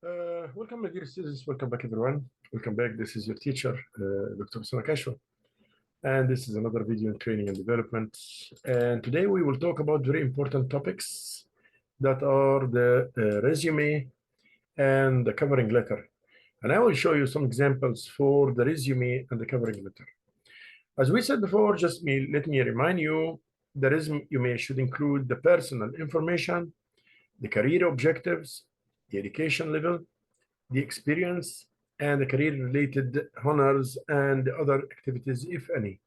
Welcome, my dear students. Welcome back, everyone. Welcome back. This is your teacher, Dr. Sonakashwa, and this is another video in training and development. And today we will talk about very important topics that are the resume and the covering letter. And I will show you some examples for the resume and the covering letter. As we said before, let me remind you, the resume should include the personal information, the career objectives, the education level, the experience, and the career-related honors and other activities, if any.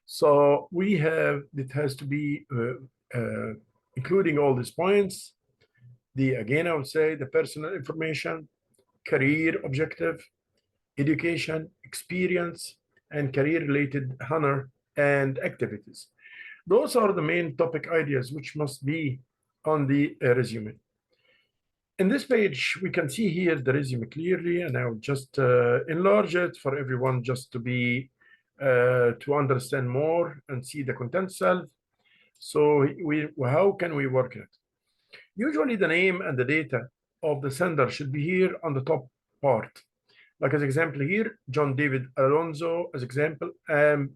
So it has to be including all these points. Again, I would say the personal information, career objective, education, experience, and career-related honor and activities. Those are the main topic ideas which must be on the resume. In this page, we can see here the resume clearly, and I'll just enlarge it for everyone just to understand more and see the content itself. So how can we work it? Usually the name and the data of the sender should be here on the top part. Like as example here, John David Alonso as example,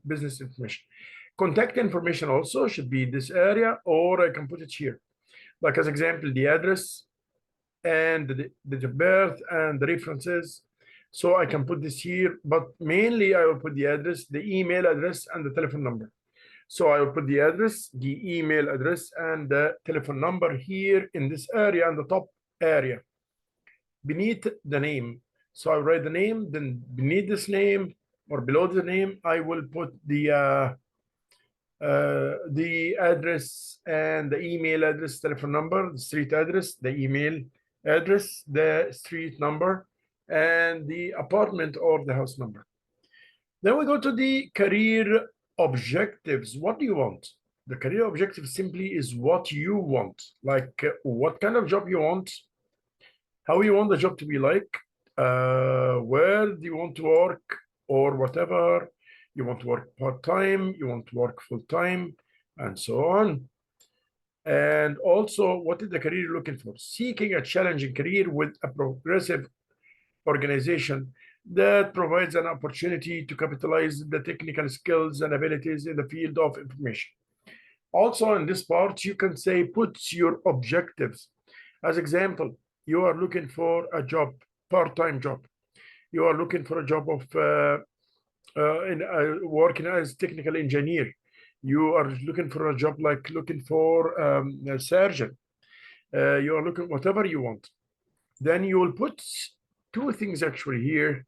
business information. Contact information also should be in this area, or I can put it here. Like as example, the address, and the date of birth and the references. So I can put this here, but mainly I will put the address, the email address, and the telephone number. So I will put the address, the email address, and the telephone number here in this area, in the top area, beneath the name. So I write the name, then beneath this name or below the name, I will put the address and the email address, telephone number, the street address, the email address, the street number, and the apartment or the house number. Then we go to the career objectives. What do you want? The career objective simply is what you want, like what kind of job you want, how you want the job to be like, where do you want to work, or whatever. You want to work part-time, you want to work full-time, and so on. And also, what is the career you're looking for? Seeking a challenging career with a progressive organization that provides an opportunity to capitalize the technical skills and abilities in the field of information. Also, in this part, you can say, put your objectives. As example, you are looking for a job, part-time job. You are looking for a job of working as technical engineer. You are looking for a job like looking for a surgeon. You are looking whatever you want. Then you will put two things actually here: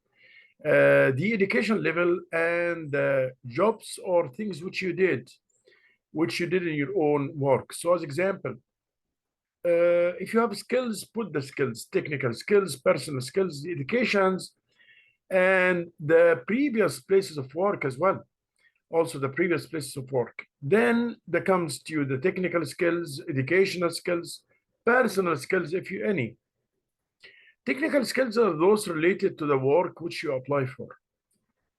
the education level and jobs or things which you did in your own work. So, as example, if you have skills, put the skills, technical skills, personal skills, the educations, and the previous places of work as well. Also the previous places of work. Then there comes to the technical skills, educational skills, personal skills, if you any. Technical skills are those related to the work which you apply for.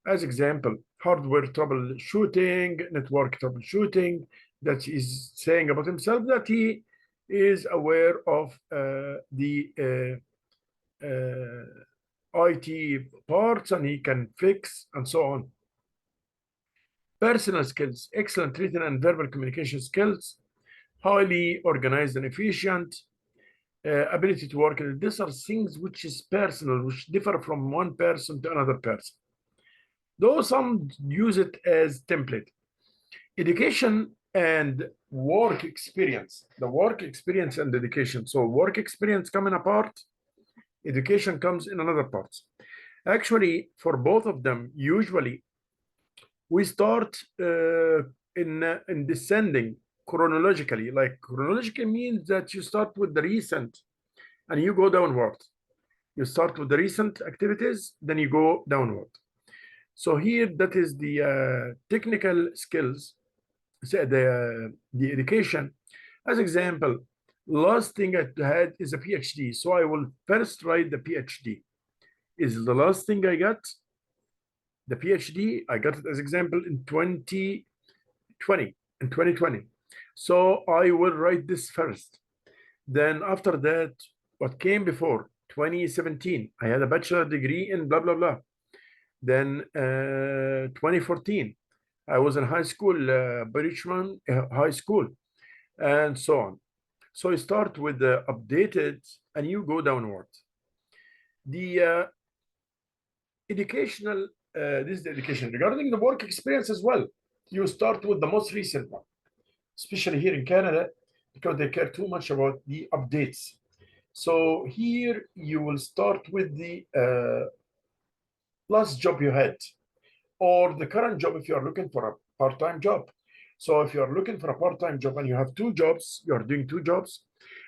As example, hardware troubleshooting, network troubleshooting, that is saying about himself that he is aware of the IT parts and he can fix and so on. Personal skills, excellent written and verbal communication skills, highly organized and efficient, ability to work. These are things which is personal, which differ from one person to another person. Though some use it as template. Education and work experience. The work experience and education. So work experience come in a part, education comes in another part. Actually, for both of them, usually we start in descending chronologically. Like chronologically means that you start with the recent and you go downward. You start with the recent activities, then you go downward. So here, that is the technical skills, the education. As example, last thing I had is a PhD. So I will first write the PhD. Is the last thing I got the PhD? I got it as example in 2020. So I will write this first. Then after that, what came before? 2017, I had a bachelor degree in blah, blah, blah. Then 2014, I was in high school, Richmond High School, and so on. So you start with the updated and you go downward. The educational, this is the education. Regarding the work experience as well, you start with the most recent one, especially here in Canada, because they care too much about the updates. So here you will start with the last job you had, or the current job if you are looking for a part-time job. So if you are looking for a part-time job and you have two jobs, you are doing two jobs.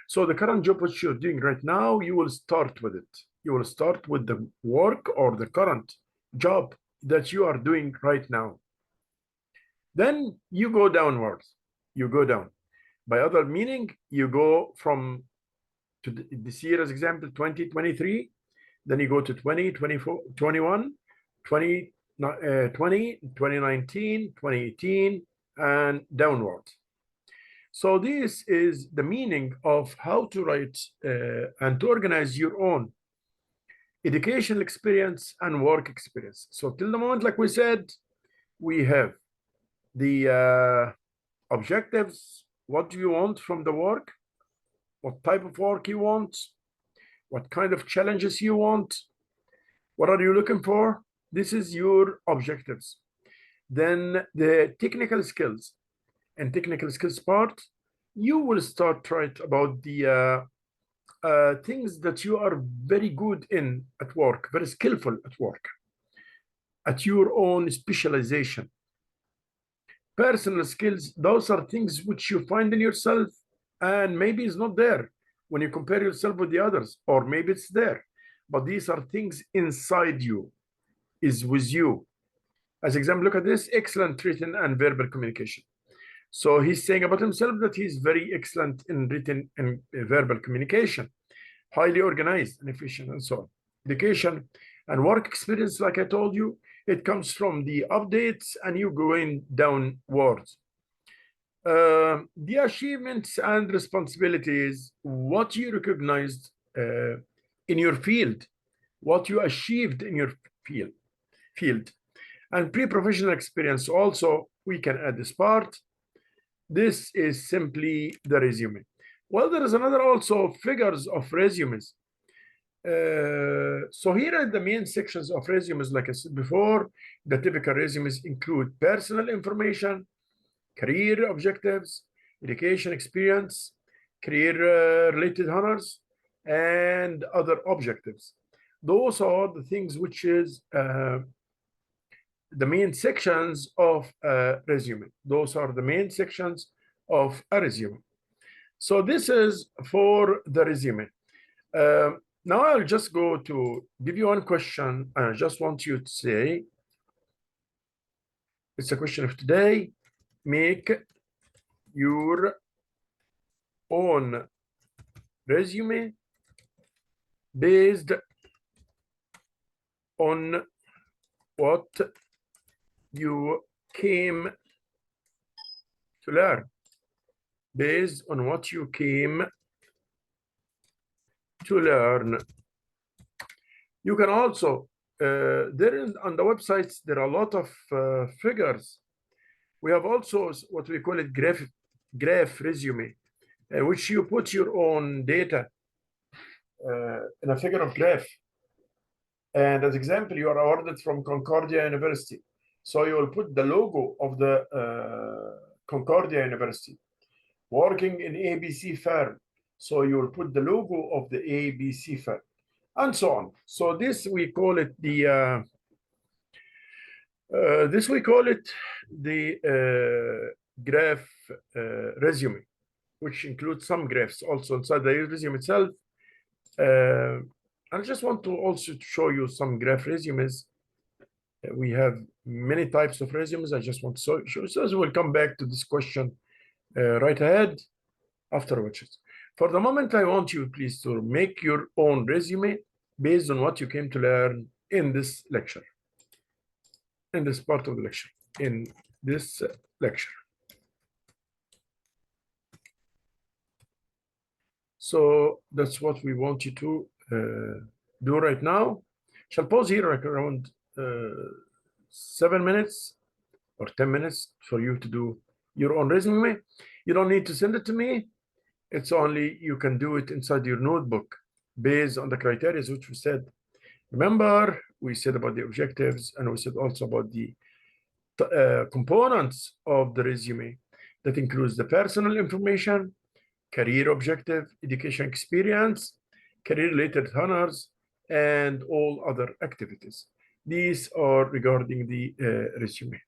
So the current job which you're doing right now, you will start with it. You will start with the work or the current job that you are doing right now. Then you go downwards. You go down. By other meaning, you go from to this year as example 2023, then you go to 20, 24, 21, 20, 20, 2019, 2018, and downward. So this is the meaning of how to write and to organize your own educational experience and work experience. So till the moment, like we said, we have the objectives. What do you want from the work? What type of work you want? What kind of challenges you want? What are you looking for? This is your objectives. Then the technical skills. And technical skills part, you will start to write about the things that you are very good in at work, very skillful at work, at your own specialization. Personal skills, those are things which you find in yourself and maybe it's not there when you compare yourself with the others, or maybe it's there, but these are things inside you, is with you. As example, look at this: excellent written and verbal communication. So he's saying about himself that he's very excellent in written and verbal communication, highly organized and efficient, and so on. Education and work experience, like I told you, it comes from the updates and you going downwards. The achievements and responsibilities, what you recognized in your field, what you achieved in your field. And pre-professional experience also, we can add this part. This is simply the resume. Well, there is another also figures of resumes. So here are the main sections of resumes. Like I said before, the typical resumes include personal information, career objectives, education experience, career related honors, and other objectives. Those are the things which is the main sections of a resume. Those are the main sections of a resume. So this is for the resume. Now I'll just go to give you one question. I just want you to say, it's a question of today: make your own resume based on what you came to learn. Based on what you came to learn. You can also, on the websites, there are a lot of figures. We have also what we call it graph resume, which you put your own data in a figure of graph. And as example, you are awarded from Concordia University. So you will put the logo of the Concordia University. Working in ABC firm. So you will put the logo of the ABC firm, and so on. So this we call it the graph resume, which includes some graphs also inside the resume itself. I just want to also show you some graph resumes. We have many types of resumes. I just want to show. So we'll come back to this question right ahead afterwards. For the moment, I want you please to make your own resume based on what you came to learn in this lecture, in this part of the lecture, in this lecture. So that's what we want you to do right now. Shall pause here like around 7 minutes or 10 minutes for you to do your own resume. You don't need to send it to me. It's only you can do it inside your notebook based on the criteria which we said. Remember, we said about the objectives and we said also about the components of the resume that includes the personal information, career objective, education experience, career-related honors, and all other activities. These are regarding the resume.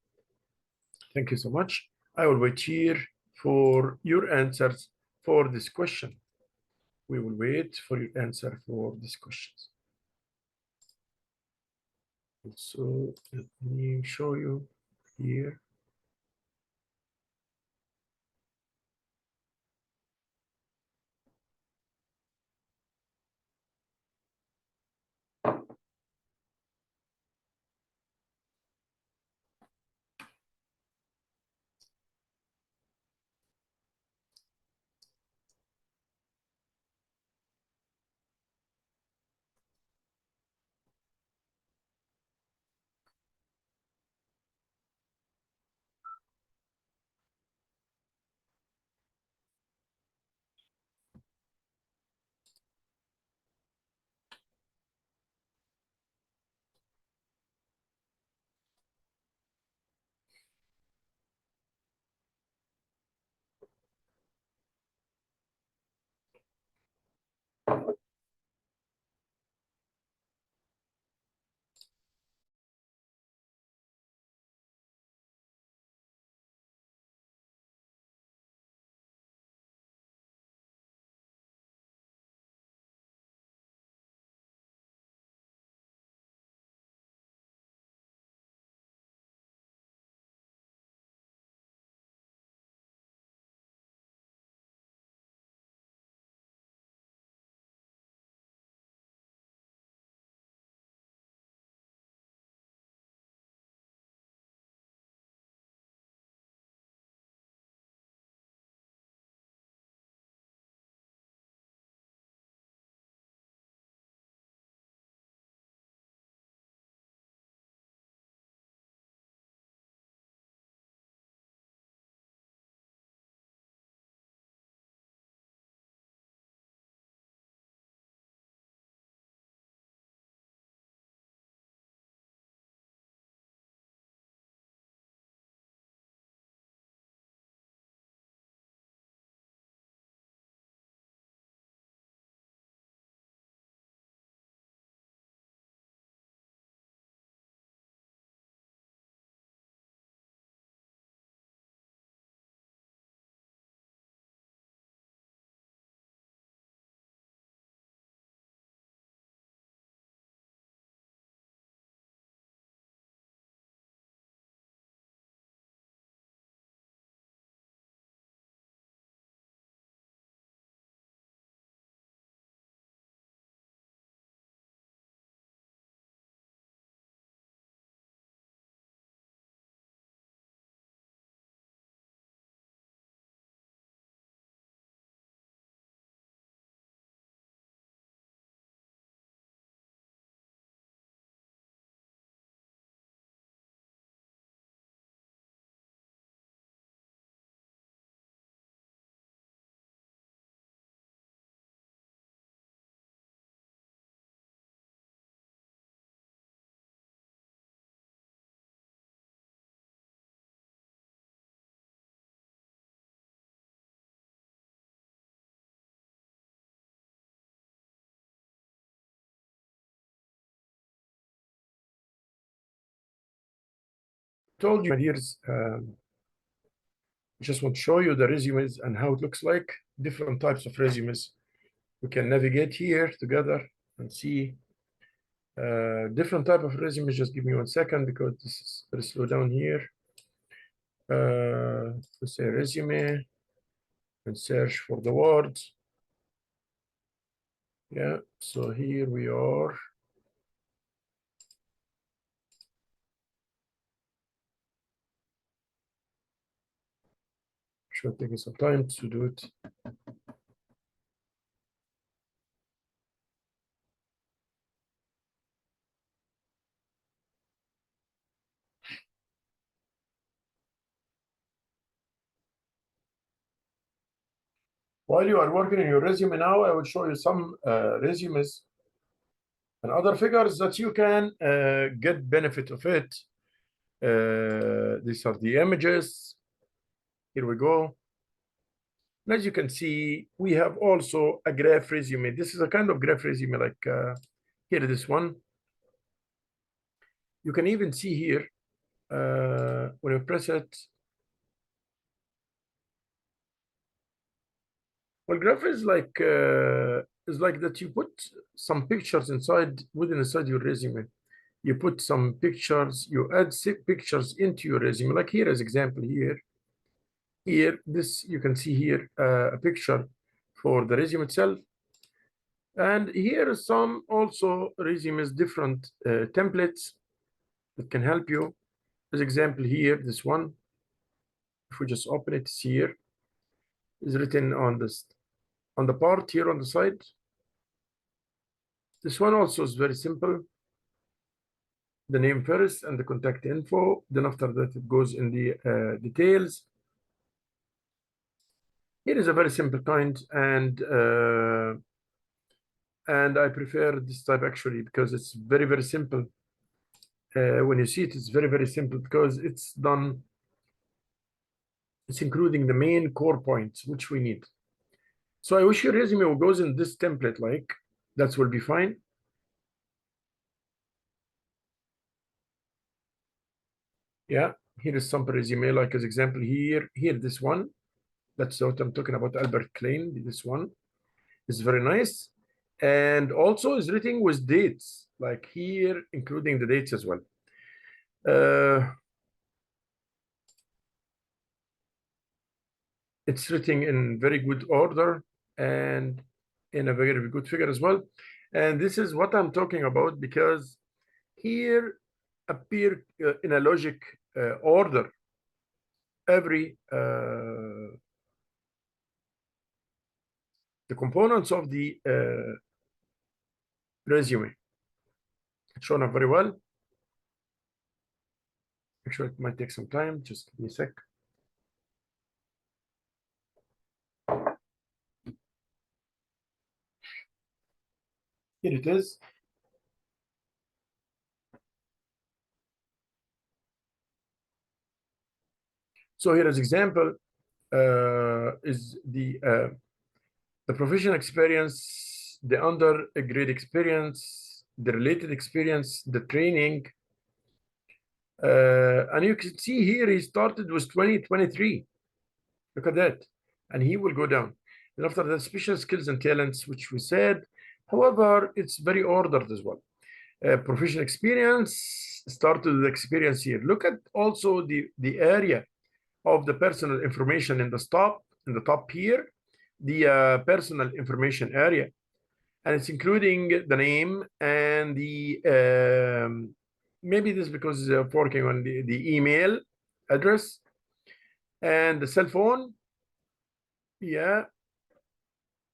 Thank you so much. I will wait here for your answers for this question. We will wait for your answer for these questions. So let me show you here. Told you here's just want to show you the resumes and how it looks like. Different types of resumes. We can navigate here together and see different type of resumes. Just give me 1 second because this is very slow down here. Let's say resume and search for the words. Yeah, so here we are. Should take some time to do it. While you are working in your resume now, I will show you some resumes and other figures that you can get benefit of it. These are the images. Here we go. And as you can see, we have also a graph resume. This is a kind of graph resume, like here, this one. You can even see here, when you press it, well, graph is like that you put some pictures inside your resume. You put some pictures, you add pictures into your resume. Like here as example here. Here, this you can see here a picture for the resume itself. And here are some also resumes, different templates that can help you. As example here, this one, if we just open it here, is written on this, on the part here on the side. This one also is very simple. The name first and the contact info. Then after that, it goes in the details. Here is a very simple kind, and I prefer this type actually because it's very, very simple. When you see it, it's very, very simple because it's done. It's including the main core points which we need. So I wish your resume goes in this template, like that will be fine. Yeah, here is some resume, like as example here, this one. That's what I'm talking about, Albert Klein. This one is very nice. And also is written with dates, like here, including the dates as well. It's written in very good order and in a very good figure as well. And this is what I'm talking about, because here appear in a logic order every the components of the resume. It's shown up very well. Actually, it might take some time. Just give me a sec. Here it is. So here as example is the professional experience, the undergrad experience, the related experience, the training. And you can see here he started with 2023. Look at that. And he will go down. And after that, special skills and talents, which we said, however, it's very ordered as well. Professional experience, started with experience here. Look at also the area of the personal information in the top here, the personal information area. And it's including the name and the, maybe this because working on the email address and the cell phone. Yeah.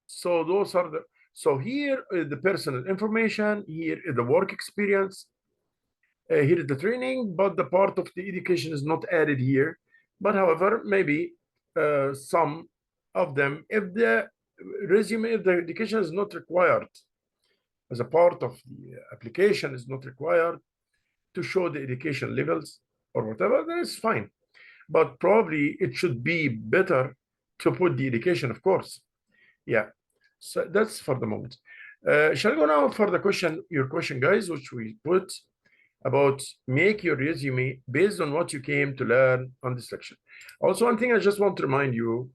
So those are the, so here is the personal information, here is the work experience, here is the training, but the part of the education is not added here. But however, maybe some of them, if the resume, if the education is not required as a part of the application, is not required to show the education levels or whatever, then it's fine. But probably it should be better to put the education, of course. Yeah, so that's for the moment. Shall I go now for the question, your question, guys, which we put about make your resume based on what you came to learn on this lecture. Also, one thing I just want to remind you,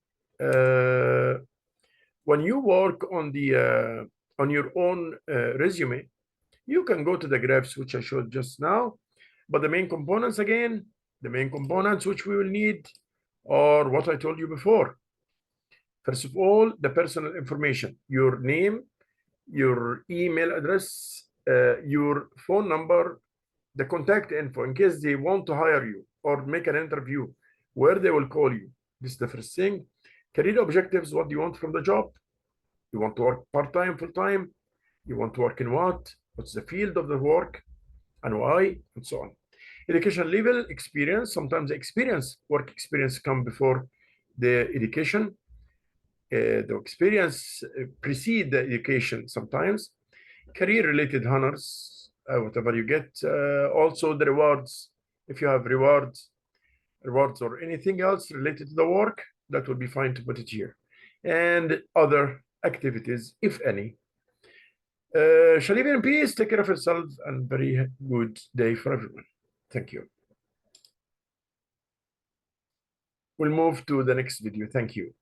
when you work on the on your own resume, you can go to the graphs which I showed just now, but the main components again, the main components which we will need are what I told you before. First of all, the personal information, your name, your email address, your phone number, the contact info in case they want to hire you or make an interview, where they will call you. This is the first thing. Career objectives, what do you want from the job? You want to work part-time, full-time? You want to work in what? What's the field of the work and why, and so on. Education level, experience, sometimes experience, work experience come before the education. the experience precede the education sometimes. Career-related honors, whatever you get. Also the rewards, if you have rewards or anything else related to the work, that would be fine to put it here. And other activities, if any. Shall leave you in peace. Take care of yourself and very good day for everyone. Thank you. We'll move to the next video. Thank you.